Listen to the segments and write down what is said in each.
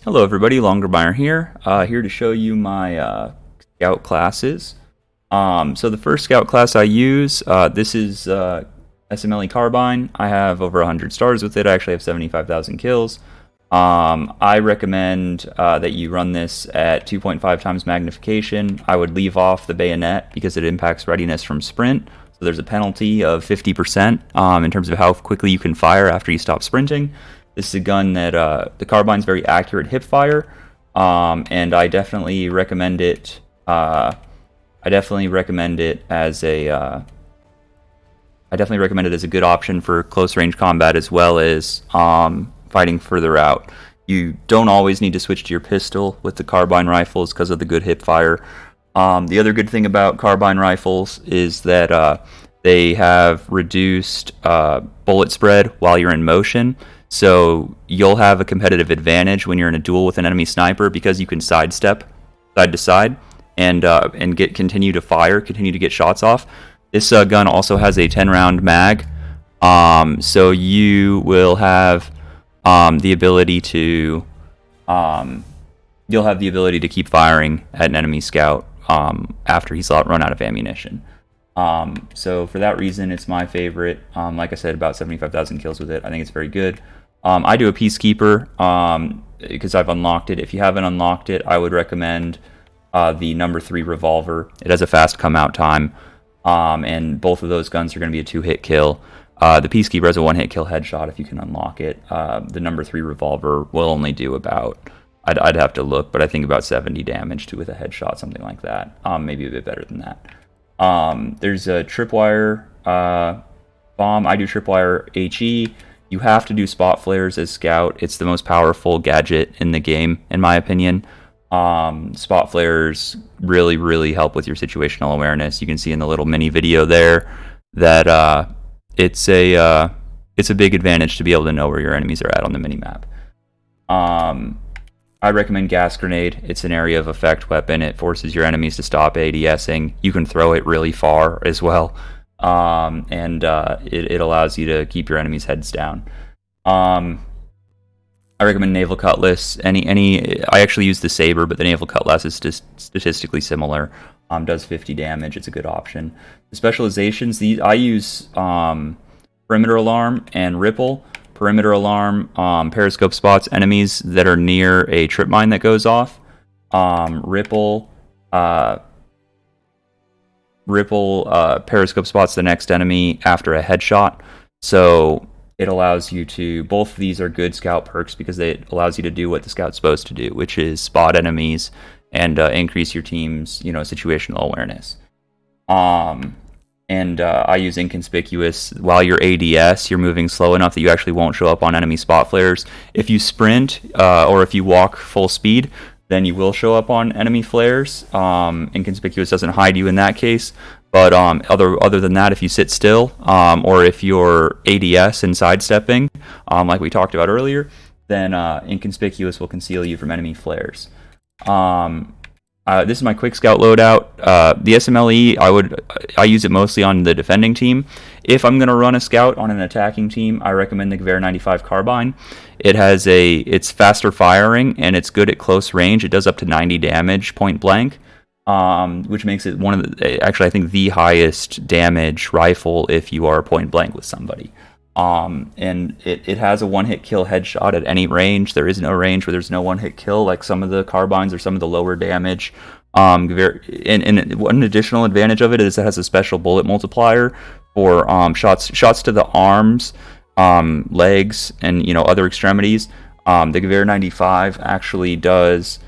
Hello everybody, Longermeyer here, here to show you my scout classes. So the first scout class I use, this is SMLE Carbine. I have over 100 stars with it. I actually have 75,000 kills. I recommend that you run this at 2.5 times magnification. I would leave off the bayonet because it impacts readiness from sprint. So there's a penalty of 50% in terms of how quickly you can fire after you stop sprinting. This is a gun that the carbine's very accurate hip fire, and I definitely recommend it. I definitely recommend it as a good option for close range combat as well as fighting further out. You don't always need to switch to your pistol with the carbine rifles because of the good hip fire. The other good thing about carbine rifles is that they have reduced bullet spread while you're in motion. So you'll have a competitive advantage when you're in a duel with an enemy sniper because you can sidestep side to side and continue to fire, continue to get shots off. This gun also has a 10-round mag, so you will have the ability to keep firing at an enemy scout after he's run out of ammunition. So for that reason, it's my favorite. Like I said, about 75,000 kills with it. I think it's very good. I do a Peacekeeper because I've unlocked it. If you haven't unlocked it, I would recommend the number 3 revolver. It has a fast come out time, and both of those guns are going to be a 2-hit kill. The Peacekeeper has a 1-hit kill headshot if you can unlock it. The number 3 revolver will only do about, I'd have to look, but I think about 70 damage with a headshot, something like that. Maybe a bit better than that. There's a tripwire bomb. I do tripwire HE. You have to do spot flares as scout. It's the most powerful gadget in the game, in my opinion. Spot flares really help with your situational awareness. You can see in the little mini video there that it's a big advantage to be able to know where your enemies are at on the minimap. I recommend gas grenade. It's an area of effect weapon. It forces your enemies to stop ADSing. You can throw it really far as well. It allows you to keep your enemies' heads down. I recommend naval Cutlass. I actually use the saber, but the naval Cutlass is just statistically similar. Does 50 damage. It's a good option. The specializations, I use perimeter alarm and ripple. Perimeter alarm periscope spots enemies that are near a trip mine that goes off. Ripple periscope spots the next enemy after a headshot. So it allows you to, both of these are good scout perks because it allows you to do what the scout's supposed to do, which is spot enemies and increase your team's situational awareness. I use inconspicuous. While you're ADS, you're moving slow enough that you actually won't show up on enemy spot flares. If you sprint or if you walk full speed, then you will show up on enemy flares. Inconspicuous doesn't hide you in that case, but other than that, if you sit still or if you're ADS and sidestepping, like we talked about earlier, then inconspicuous will conceal you from enemy flares. This is my quick scout loadout. The SMLE, I use it mostly on the defending team. If I'm going to run a scout on an attacking team, I recommend the Gewehr M.95 Carbine. It's faster firing and it's good at close range. It does up to 90 damage point blank, which makes it I think the highest damage rifle if you are point blank with somebody. And it has a 1-hit kill headshot at any range. There is no range where there's no 1-hit kill like some of the carbines or some of the lower damage. And one additional advantage of it is it has a special bullet multiplier for shots to the arms, legs, and other extremities. The Gewehr 95 actually does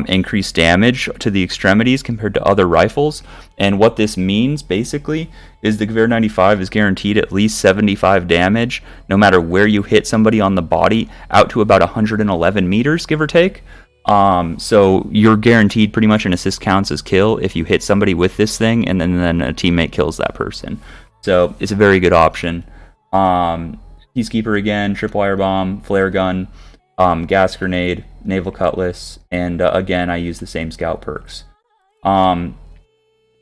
increase damage to the extremities compared to other rifles. And what this means basically is the Gewehr 95 is guaranteed at least 75 damage no matter where you hit somebody on the body, out to about 111 meters, give or take. So you're guaranteed pretty much an assist counts as kill if you hit somebody with this thing and then a teammate kills that person. So it's a very good option. Peacekeeper again, tripwire bomb, flare gun, gas grenade, naval Cutlass, and again I use the same scout perks.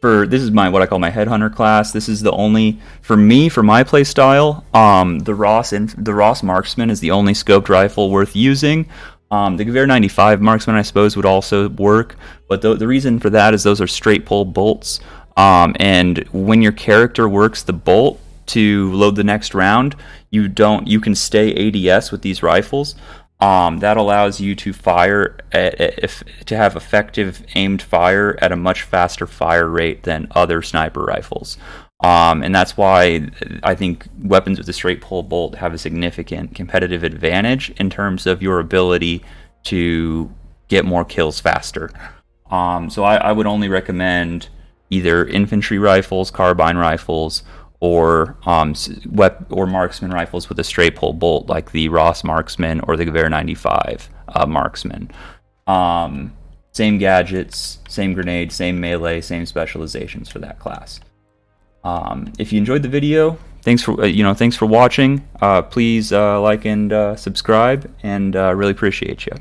This is what I call my headhunter class. This is the only, for my play style, the Ross Marksman is the only scoped rifle worth using. The Gewehr 95 Marksman, I suppose, would also work, but the reason for that is those are straight pull bolts, and when your character works the bolt to load the next round, you can stay ADS with these rifles. That allows you to fire to have effective aimed fire at a much faster fire rate than other sniper rifles. And that's why I think weapons with a straight pull bolt have a significant competitive advantage in terms of your ability to get more kills faster. So I would only recommend either infantry rifles, carbine rifles, or marksman rifles with a straight pull bolt, like the Ross Marksman or the Gewehr 95 Marksman. Same gadgets, same grenades, same melee, same specializations for that class. If you enjoyed the video, thanks for watching. Please like and subscribe, and really appreciate you.